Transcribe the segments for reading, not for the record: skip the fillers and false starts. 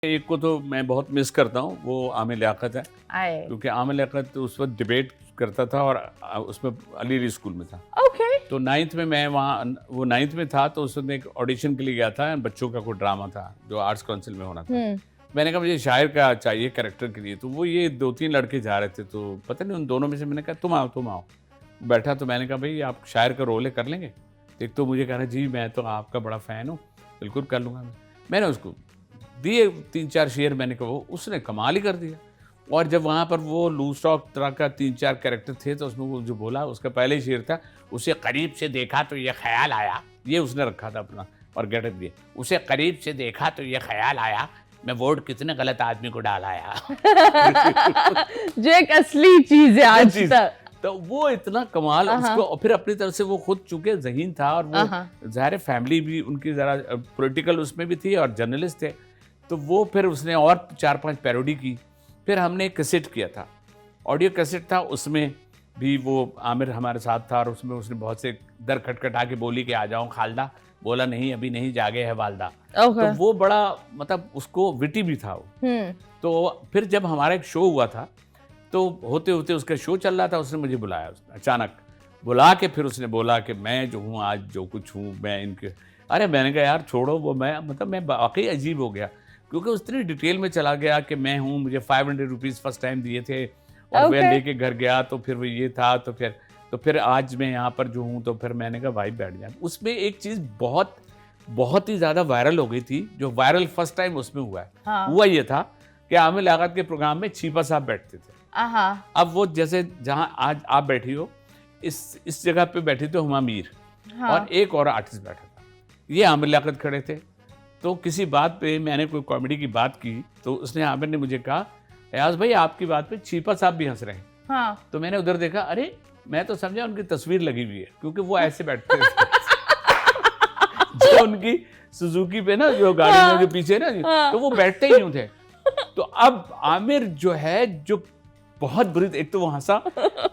एक को तो मैं बहुत मिस करता हूँ, वो आमिर लियाकत है। आए क्योंकि आमिर लियाकत उस वक्त डिबेट करता था और उसमें अली स्कूल में था। ओके तो 9th में मैं वहाँ वो 9th में था, तो उस वक्त मैं एक ऑडिशन के लिए गया था, बच्चों का कोई ड्रामा था जो आर्ट्स काउंसिल में होना था। मैंने कहा मुझे शायर का चाहिए कैरेक्टर के लिए, तो वो ये 2-3 लड़के जा रहे थे, तो पता नहीं उन दोनों में से मैंने कहा तुम आओ। बैठा तो मैंने कहा भाई आप शायर का रोल है, कर लेंगे? एक तो मुझे कह रहा जी मैं तो आपका बड़ा फ़ैन हूँ, बिल्कुल कर लूँगा मैं। मैंने उसको दिए 3-4 शेर, मैंने कहा वो उसने कमाल ही कर दिया। और जब वहाँ पर वो लूज टॉक तरह का 3-4 कैरेक्टर थे, तो उसमें वो जो बोला उसका पहले ही शेर था, उसे करीब से देखा तो ये ख्याल आया, ये उसने रखा था अपना और गेटअप दिए। उसे करीब से देखा तो ये ख्याल आया, मैं वोट कितने गलत आदमी को डाल आया। जो एक असली चीज है आज चीज़। तक। तो वो इतना कमाल उसको, और फिर अपनी तरफ से वो खुद चूंकि ज़हीन था और वो ज़ाहिर फैमिली भी उनकी ज़रा पॉलिटिकल उसमें भी थी और जर्नलिस्ट थे, तो वो फिर उसने और 4-5 पैरोडी की। फिर हमने एक कैसेट किया था, ऑडियो कैसेट था, उसमें भी वो आमिर हमारे साथ था और उसमें उसने बहुत से दर खटखटा के बोली कि आ जाओ खालदा, बोला नहीं अभी नहीं, जागे है वालदा। तो वो बड़ा मतलब उसको विटी भी था वो। तो फिर जब हमारा एक शो हुआ था, तो होते होते उसका शो चल रहा था, उसने मुझे बुलाया, उसने अचानक बुला के फिर उसने बोला कि मैं जो हूँ आज जो कुछ हूँ मैं इनके, अरे मैंने कहा यार छोड़ो वो, मैं मतलब मैं वाकई अजीब हो गया, क्योंकि उतनी डिटेल में चला गया कि मैं हूँ, मुझे 500 रुपीज़ फर्स्ट टाइम दिए थे और मैं लेके घर गया, तो फिर वो ये था, तो फिर आज मैं यहाँ पर जो हूँ, तो फिर मैंने कहा भाई बैठ जाए। उसमें एक चीज़ बहुत ही ज़्यादा वायरल हो गई थी, जो वायरल फर्स्ट टाइम उसमें हुआ है। हुआ ये था कि आमिर लियाकत के प्रोग्राम में छीपा साहब बैठते थे। अब वो जैसे जहाँ आज आप बैठी हो, इस जगह पे बैठी थी हुमा मीर, और एक और आर्टिस्ट बैठा था, ये आमिर लियाकत खड़े थे। तो किसी बात पे मैंने कोई कॉमेडी की बात की, तो उसने आमिर ने मुझे कहा अयाज भाई आपकी बात पे छीपा साहब भी हंस रहे हैं। तो मैंने उधर देखा, अरे मैं तो समझा उनकी तस्वीर लगी हुई है, क्योंकि वो ऐसे बैठते थे। जो उनकी सुजुकी पे ना जो गाड़ियों के पीछे ना, तो वो बैठते ही नहीं थे। तो अब आमिर जो है, जो बहुत बुरी, एक तो वो हंसा,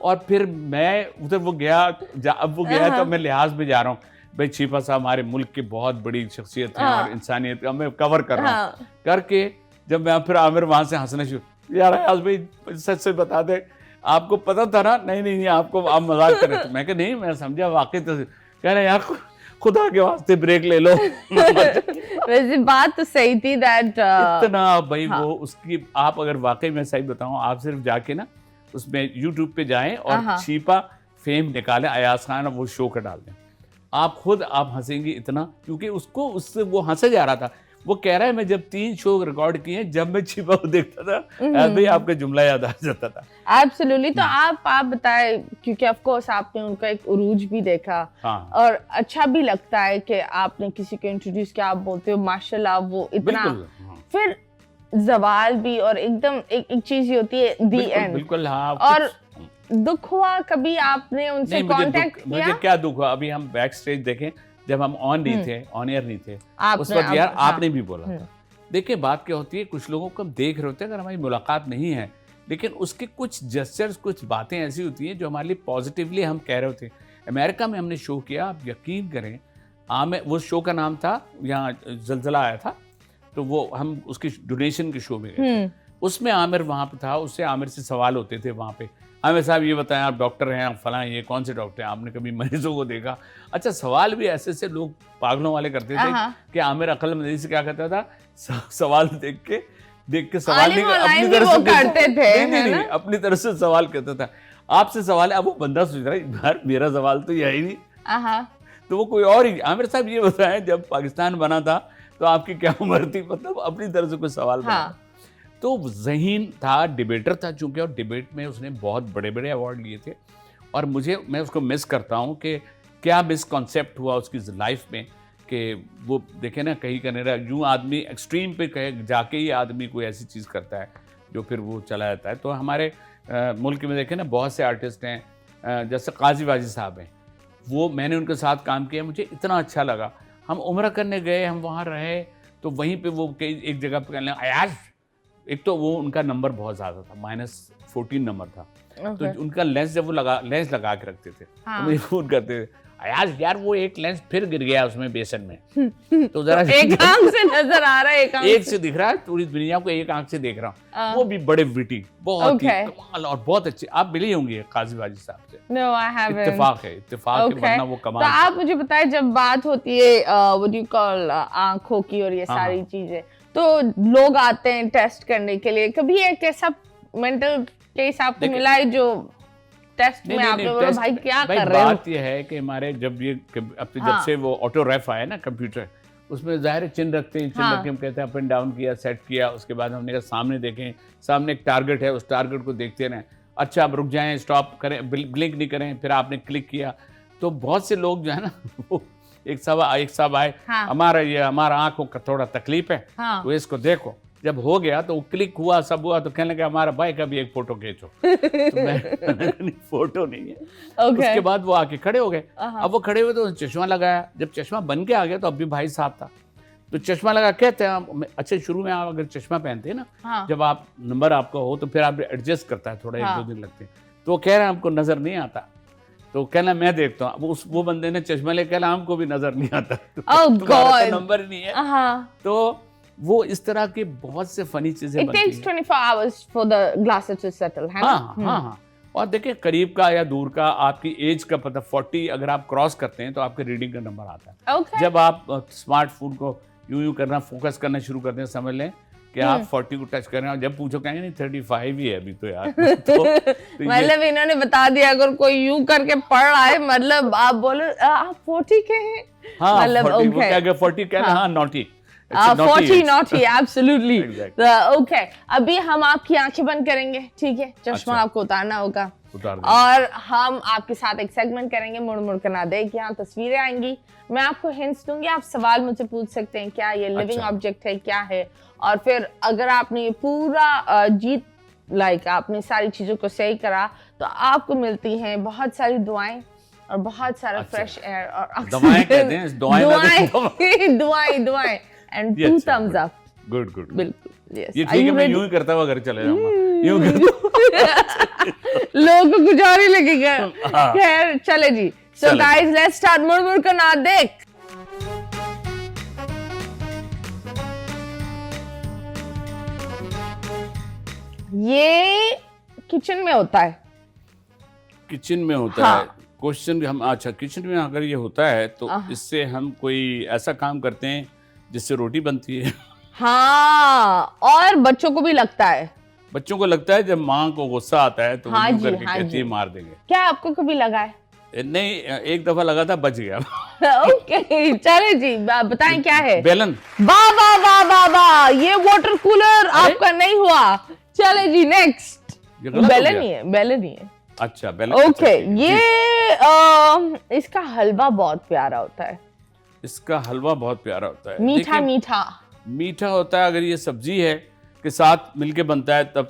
और फिर मैं उधर वो गया, अब वो गया तो मैं लिहाज में जा रहा हूँ, भाई छीपा साहब हमारे मुल्क के बहुत बड़ी शख्सियत है और इंसानियत का मैं कवर कर रहा हूँ। करके जब मैं फिर आमिर वहां से हंसना शुरू, यार अयाज भाई सच से बता दे आपको पता था ना? नहीं आपको आप मजाक कर रहे थे। मैं कहा नहीं मैं समझा वाकई, तो कह रहे यार खुदा के वास्ते ब्रेक ले लो। वैसे बात तो सही थी दैट इतना भाई वो उसकी, आप अगर वाकई मैं सही बताऊं, आप सिर्फ जाके ना उसमें यूट्यूब पे जाएं और छीपा फेम निकालें अयाज खान, और वो शो का डाल दें, आप खुद आप हंसेंगे इतना, क्योंकि उसको उससे वो हंसा जा रहा था। वो कह रहा है मैं जब 3 शो रिकॉर्ड किए, जब मैं छिपा को देखता था अयाज भाई आपका जुमला याद आ जाता था। एब्सोल्युटली। तो आप बताएं, क्योंकि ऑफ कोर्स आपने उनका एक उरूज भी देखा, और अच्छा भी लगता है कि आपने किसी को इंट्रोड्यूस किया, आप बोलते हो माशाल्लाह वो इतना, फिर जवाल भी, और एकदम एक चीज होती है दी एंड। बिल्कुल हाँ। और दुख हुआ कभी आपने उनसे कांटेक्ट किया? मुझे क्या दुख हुआ, अभी हम बैक स्टेज देखें, जब हम ऑन नहीं थे, ऑन एयर नहीं थे, उस वक्त यार आपने भी बोला था। देखिए बात क्या होती है, कुछ लोगों को हम देख रहे होते हैं, अगर हमारी मुलाकात नहीं है, लेकिन उसके कुछ जेस्चर्स, कुछ बातें ऐसी होती हैं जो हमारे लिए पॉजिटिवली हम कह रहे होते हैं। अमेरिका में हमने शो किया, आप यकीन करें, आमिर, वो शो का नाम था, यहाँ जलजला आया था, तो वो हम उसकी डोनेशन के शो में गए, उसमें आमिर वहाँ पे था, उससे आमिर से सवाल होते थे वहाँ पे, आमिर साहब ये बताएं आप डॉक्टर हैं, आप फलां, ये कौन से डॉक्टर हैं, आपने कभी मरीजों को देखा? अच्छा सवाल भी ऐसे लोग पागलों वाले करते थे कि आमिर अक्लमंदी से क्या कहता था, सवाल देख के सवाल नहीं, अपनी तरफ से करते थे, नहीं अपनी तरफ से सवाल करता था, आपसे सवाल है। अब वो बंदा सोच रहा है यार मेरा सवाल तो यही नहीं, तो वो कोई और ही, आमिर साहब ये बताएं जब पाकिस्तान बना था तो आपकी क्या उम्र थी, मतलब अपनी तरफ से कोई सवाल बना। तो ज़हीन था, डिबेटर था चूंकि, और डिबेट में उसने बहुत बड़े बड़े अवार्ड लिए थे, और मैं उसको मिस करता हूँ कि क्या मिसकॉन्सेप्ट हुआ उसकी लाइफ में, कि वो देखे ना कहीं का नहीं, यूँ आदमी एक्सट्रीम पे कहे जाके ही आदमी कोई ऐसी चीज़ करता है जो फिर वो चला जाता है। तो हमारे मुल्क में देखे ना बहुत से आर्टिस्ट हैं, जैसे काजी वाजी साहब हैं, वो मैंने उनके साथ काम किया, मुझे इतना अच्छा लगा। हम उम्र करने गए, हम वहाँ रहे, तो वहीं पे वो एक जगह पे कहने अयाज, एक तो वो उनका नंबर बहुत ज़्यादा था, -14 नंबर था, तो उनका लेंस जब वो लेंस लगा के रखते थे, तो मुझे फ़ोन करते थे, यार वो एक लेंस फिर गिर गया उसमें बेसन में, तो जरा एक आंख से नजर आ रहा है, एक से दिख रहा है, पूरी दुनिया को एक आंख से देख रहा हूँ। वो भी बड़े विटी, बहुत ही कमाल और बहुत अच्छे। आप मिली होंगी काजी बाजी साहब से? No, I haven't. इत्तेफाक है वरना वो कमाल। तो आप मुझे बताएं, जब बात होती है what do you call आंखों की और ये सारी चीजें, तो लोग आते हैं टेस्ट करने के लिए, कभी एक ऐसा मेंटल केस आपको मिला है जो टेस्ट में आपने बोला भाई क्या कर रहे हो? बात ये है कि हमारे जब से वो ऑटो रेफ आया ना कंप्यूटर, उसमें जाहिर है चिन्ह रखते हैं, चिन्ह रख के हम कहते हैं अप एंड डाउन किया, सेट किया, उसके बाद हमने कहा सामने देखें, सामने एक टारगेट है, उस टारगेट को देखते रहें। अच्छा आप रुक जाएं, स्टॉप करें, ब्लिंक नहीं करें, फिर आपने क्लिक किया। तो बहुत से लोग जो है ना वो एक साहब आए, हमारा आंखों का थोड़ा तकलीफ है, तो इसको देखो। जब हो गया तो वो क्लिक हुआ, सब हुआ, तो कहने लगा हमारा भाई का भी एक फोटो खींचो। तो मैं फोटो नहीं है। उसके बाद वो आके खड़े हो गए। अब वो खड़े हुए तो चश्मा लगाया, जब चश्मा बन के आ गया तो अब भी भाई साहब था, तो चश्मा लगा, कहते हैं अच्छा शुरू में आप अगर चश्मा पहनते हैं ना, जब आप नंबर आपका हो तो फिर आप एडजस्ट करता है थोड़ा, 1-2 दिन लगते हैं। तो वो कह रहे हैं हमको नजर नहीं आता, तो कहना मैं देखता हूँ। वो बंदे ने चश्मा ले कहना हमको भी नजर नहीं आता, तो नंबर नहीं है। तो वो इस तरह के बहुत से फनी चीजें बनती हैं। It takes 24 hours for the glasses to settle, है ना? हाँ। और देखिए करीब का या दूर का आपकी एज का पता, 40 अगर आप क्रॉस करते हैं तो आपके रीडिंग का नंबर आता है। जब आप स्मार्टफोन को यूं करना, फोकस करना शुरू करते हैं, समझ लें कि आप 40 को टच कर रहे हैं, और जब पूछो कहेंगे नहीं 35 ही है अभी तो यार। तो मतलब इन्होंने बता दिया, अगर कोई यूं करके पढ़ रहा है मतलब आप बोलो आप 40 के हैं, मतलब 40 कहना, हाँ नॉटी 40 naughty, absolutely. Okay, अभी हम आपकी आंखें बंद करेंगे, ठीक है? चश्मा आपको उतारना होगा, और हम आपके साथ एक सेगमेंट करेंगे, मुड़ मुड़ कर ना देख, यहाँ तस्वीरें आएंगी, मैं आपको हिंट्स दूंगी, आप सवाल मुझसे पूछ सकते हैं, क्या ये लिविंग ऑब्जेक्ट है, क्या है, और फिर अगर आपने ये पूरा जीत आपने सारी चीजों को सही करा तो आपको मिलती हैं बहुत सारी दुआएं और बहुत सारा फ्रेश एयर और दुआएं एंड 2 thumbs up. गुड बिल्कुल, yes. ये ठीक है, मैं यूं ही करता हुआ घर चले जाऊंगा, यूं लोगों को कुछ और ही लगेगा। खैर चले जी, so guys let's start मुड़ मुड़ कर ना देख। ये किचन में होता है। किचन में होता है क्वेश्चन हम, अच्छा किचन में अगर ये होता है तो इससे हम कोई ऐसा काम करते हैं जिससे रोटी बनती है। हाँ, और बच्चों को भी लगता है। बच्चों को लगता है जब माँ को गुस्सा आता है तो वो करके कहती है मार देंगे। क्या आपको कभी लगा है? नहीं, एक दफा लगा था, बच गया। ओके, चले जी, बताएं क्या है? बेलन। वाह वाह वाह वाह वाह, ये वाटर कूलर आपका नहीं हुआ। चले जी नेक्स्ट। बेलन ही है, बेलन ही है। अच्छा बेलन। ओके, ये इसका हलवा बहुत प्यारा होता है। इसका हलवा बहुत प्यारा होता है, मीठा मीठा मीठा होता है। अगर ये सब्जी है के साथ मिलके बनता है तब